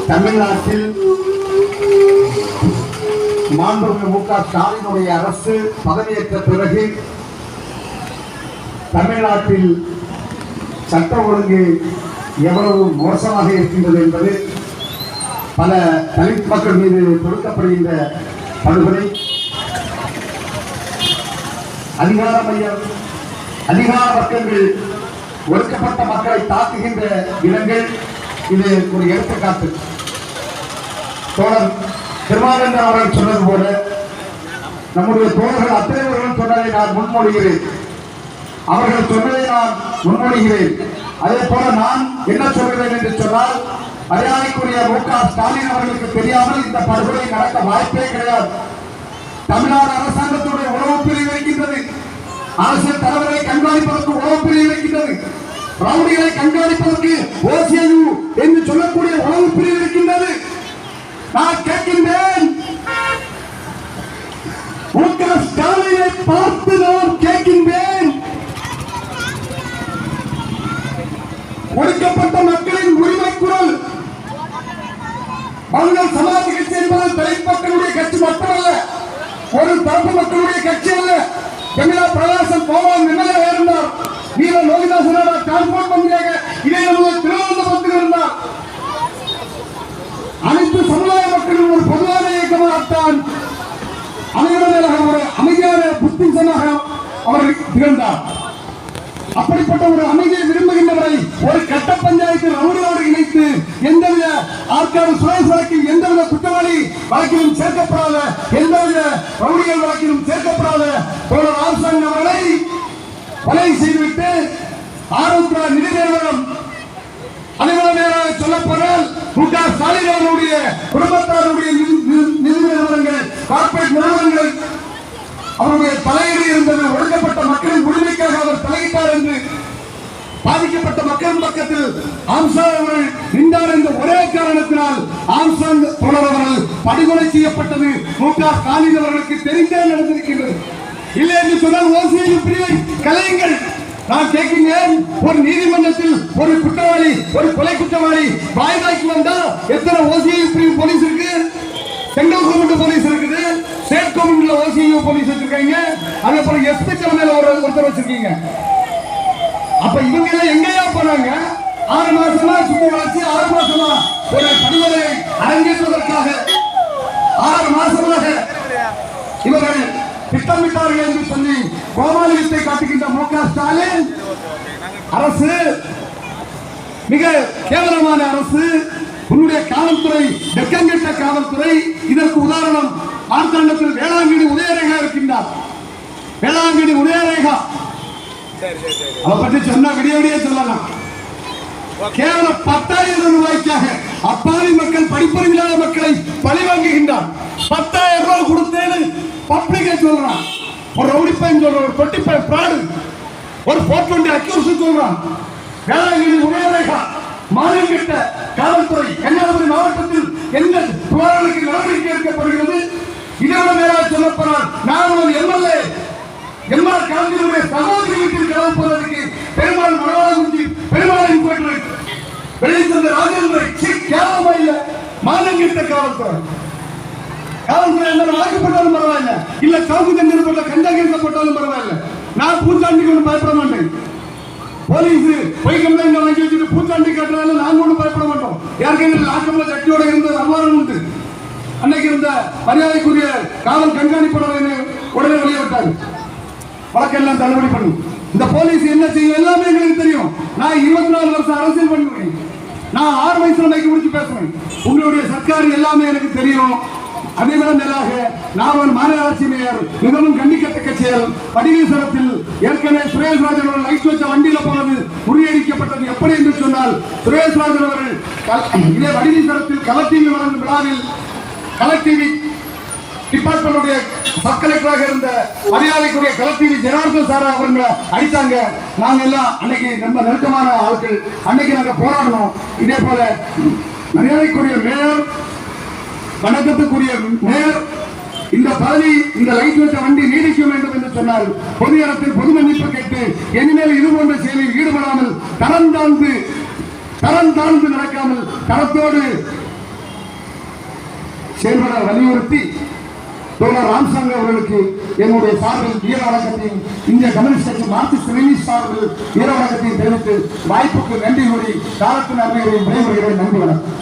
தமிழ்நாட்டில் மாண்புமிகு மு க ஸ்டாலினுடைய அரசு பதவியேற்ற பிறகு தமிழ்நாட்டில் சட்ட ஒழுங்கு எவ்வளவு மோசமாக இருக்கின்றது என்பது பல தலித் மக்கள் மீது தொடுக்கப்படுகின்ற படுகொலை, அதிகார மையம், அதிகார வர்க்கங்கள் ஒடுக்கப்பட்ட மக்களை தாக்குகின்ற இடங்கள். இது ஒரு எடுத்துக்காட்டு. தோழர் திருமாவேந்தன் அவர்கள் சொன்னது போல நம்முடைய தோழர்கள் அத்தனைவர்களும் சொன்னதை நான் முன்மொழிகிறேன். அவர்கள் சொன்னதை நான் முன்மொழிகிறேன். அதே போல நான் என்ன சொல்கிறேன் என்று சொன்னால், மரியாதைக்குரிய மு க ஸ்டாலின் அவர்களுக்கு தெரியாமல் இந்த படுகொலை நடக்க வாய்ப்பே கிடையாது. தமிழ்நாடு அரசாங்கத்துடைய உளவு பிரிவு இருக்கின்றது. அரசியல் தலைவர்களை கண்காணிப்பதற்கு உளவு பிரிவு இருக்கின்றது. ரவுடிகளை கண்காணிப்பதற்கு OCIU என்று சொல்லக்கூடிய உளவு பிரிவு இருக்கின்றது. நான் கேட்கின்றேன், மு க ஸ்டாலினை பார்த்து நான் கேட்கின்றேன், ஒடுக்கப்பட்ட மக்களின் உரிமை குரல் மங்கள் சமாஜ் கட்சி என்பது தலித் மக்களுடைய கட்சி மட்டுமல்ல, ஒரு தரப்பு மக்களுடைய கட்சி அல்ல. பெங்களா பிரகாசம் கோவான் எம்எல்ஏ இருந்தார். நீல லோகிதாசனோட டிரான்ஸ்போர்ட் மந்திரியாக இதே திருவனந்தபுரத்தில் இருந்தார். அனைத்து சமுதாய மக்களின் ஒரு பொதுவான இயக்கமாகத்தான் அனைவரும் ஒரு அமைதியான புத்திசனாக அவர் திகழ்ந்தார். அப்படிப்பட்ட ஒரு அமைதியை விரும்புகின்றவரை ஒரு கட்ட பஞ்சாயத்து ரவுடியோடு இணைத்து எந்தவித ஆற்காடு சுரேஷ் வழக்கில் எந்தவித குற்றவாளி வழக்கிலும் சேர்க்கப்படாத, எந்தவித ரவுடிகள் வழக்கிலும் சேர்க்கப்படாத தோழர் ஆர்சாங் அவர்களை கொலை செய்துவிட்டு ஆரோக்கிய நிதி நிறுவனம், அனைவரும் சொல்லப்போனால் மு க ஸ்டாலின் அவர்களுடைய குடும்பத்தாருடைய நிதி நிறுவனங்கள், கார்பரேட் நிறுவனங்கள் அவருடைய தலையீடு இருந்தது. ஒடுக்கப்பட்ட மக்களின் உரிமைக்காக அவர் தலையிட்டார் என்று பாதிக்கப்பட்ட மக்களின் பக்கத்தில் ஆம்சாங் அவர்கள் நின்றார் என்ற ஒரே காரணத்தினால் ஆம்சாங் தோழர் அவர்கள் படுகொலை செய்யப்பட்டது மு க ஸ்டாலின் அவர்களுக்கு தெரிந்தே நடந்திருக்கின்றது. இல்லை என்று சொன்னால் OCIU பிரிவை கலையுங்கள். நான் கேட்கிறேன், ஒரு நீதிமன்றத்தில் ஒரு குற்றவாளி, ஒரு கொலை குற்றவாளி வாய்தாய்க்கு வந்தா எத்தனை OCIU பிரிவு போலீஸ் இருக்கு? சென்ட்ரல் கவர்மெண்ட் போலீஸ் இருக்குது, ஸ்டேட் கவர்மெண்ட்ல OCIU போலீஸ் வச்சிருக்காங்க, அதே போல SP தலைமையில ஒருத்தர் வச்சிருக்கீங்க. அப்ப இவங்க எல்லாம் எங்கேயா போறாங்க? 6 மாசமா சும்மா வச்சு 6 மாசமா ஒரு படுகொலை அரங்கேற்றுவதற்காக 6 மாசமாக இவர்கள் திட்டமிட்டார்கள் என்று சொல்லி கோமாளியத்தை காட்டுகின்ற மு க ஸ்டாலின் அரசு மிக கேவலமான அரசு. உன்னுடைய காவல்துறை வெக்கங்கெட்ட காவல்துறை. இதற்கு உதாரணம் மார்த்தாண்டத்தில் வேளாங்கண்ணி உதயரேகா இருக்கின்றார். வேளாங்கண்ணி உதயரேகா அதை பற்றி சொன்னா விடிய சொல்லலாம். கேவலம் 10,000 ரூபாய்க்காக அப்பாவி மக்கள், படிப்பறிவில்லாத மக்களை பழி வாங்குகின்றார். 10,000 ரூபாய் கொடுத்தேன்னு பப்ளிக்கே சொல்றான். ஒரு ரவுடி பையன் சொல்றான், ஒரு 25 பிராடு, ஒரு 420 அக்யூஸ் சொல்றான். வேளாங்கண்ணி உதயரேகா மாநில காவல்துறை கன்னியாகுமரி மாவட்டத்தில் எந்த புகார்களுக்கு நடவடிக்கை எடுக்கப்படுகிறது? இதோட மேலாக சொல்லப்போனால் நான் ஒரு MLA எம்ஆர் காந்தியுடைய சகோதரி வீட்டில் கிளம்புவதற்கு பெருமாள் மனோரஞ்சி பெருமாள் இன்ஸ்பெக்டர் வெளிச்சந்த ராஜேந்திர கேவலமா இல்ல. மாநில காவல்துறை வழக்கப்பட்டாலும் பரவாயில்ல, இல்ல சவுக்கு தண்ணீர் போட்ட கஞ்சா கேட்கப்பட்டாலும் பரவாயில்ல. நான் பூச்சாண்டிக்கு ஒன்று பயப்பட மாட்டேன். போலீஸ் பொய் கம்ப்ளைண்ட் வாங்கி வச்சுட்டு பூச்சாண்டி காட்டுறதால நாங்க ஒன்றும் பயப்பட மாட்டோம். யாருக்கெங்க லாக்கம்ல சட்டியோட இருந்த வரலாறு உண்டு. அன்னைக்கு இருந்த மரியாதைக்குரிய காவல் கண்காணிப்பாளர் உடனே வெளியிட்டாரு. வழக்கெல்லாம் தள்ளுபடி பண்ணும். இந்த போலீஸ் என்ன செய்யும் எல்லாமே எங்களுக்கு தெரியும். நான் 24 வருஷம் அரசியல் பண்ணுவேன். நான் 6 வயசுல மைக்கு முடிச்சு பேசுவேன். உங்களுடைய சர்க்கார் எல்லாமே எனக்கு தெரியும். அதே மேலாக நான் மாநகராட்சி மேயர், மிகவும் கண்டிக்கத்தக்க செயல். படிவீசரத்தில் ஏற்கனவே சுரேஷ் ராஜன் அவர்கள் லைட் வச்ச வண்டியில போனது முறியடிக்கப்பட்டது. எப்படி என்று சொன்னால், சுரேஷ் ராஜன் அவர்கள் இதே வடிவீசரத்தில் கலர் டிவி வழங்கும் விழாவில் கலர் டிவி டிபார்ட்மெண்ட் சப் கலெக்டராக இருந்த மரியாதைக்குரிய கலர் டிவி ஜனார்தன் சார் அவங்களை அடித்தாங்க. நாங்க எல்லாம் அன்னைக்கு ரொம்ப நெருக்கமான ஆட்கள். அன்னைக்கு நாங்க போராடணும். இதே போல மரியாதைக்குரிய மேயர், வணக்கத்துக்குரிய மேயர், இந்த பதவி, இந்த லைட் வச்ச வண்டி நீடிக்க வேண்டும் என்று சொன்னால் பொது இடத்தில் பொது மன்னிப்பு கேட்டு இனிமேல் இது போன்ற செயலில் ஈடுபடாமல் தரம் தாழ்ந்து தரம் தாழ்ந்து நடக்காமல் தரத்தோடு செயல்பட வலியுறுத்தி தோழர் ராமசாமி அவர்களுக்கு என்னுடைய சார்பில் வீர வணக்கத்தையும் இந்திய கம்யூனிஸ்ட் கட்சி மார்க்சிஸ்ட் லெனினிஸ்ட் சார்பில் வீர வணக்கத்தையும் தெரிவித்து வாய்ப்புக்கு நன்றி கூறி காலத்தின் அருமையை விடைபெறுகிறேன். நன்றி வணக்கம்.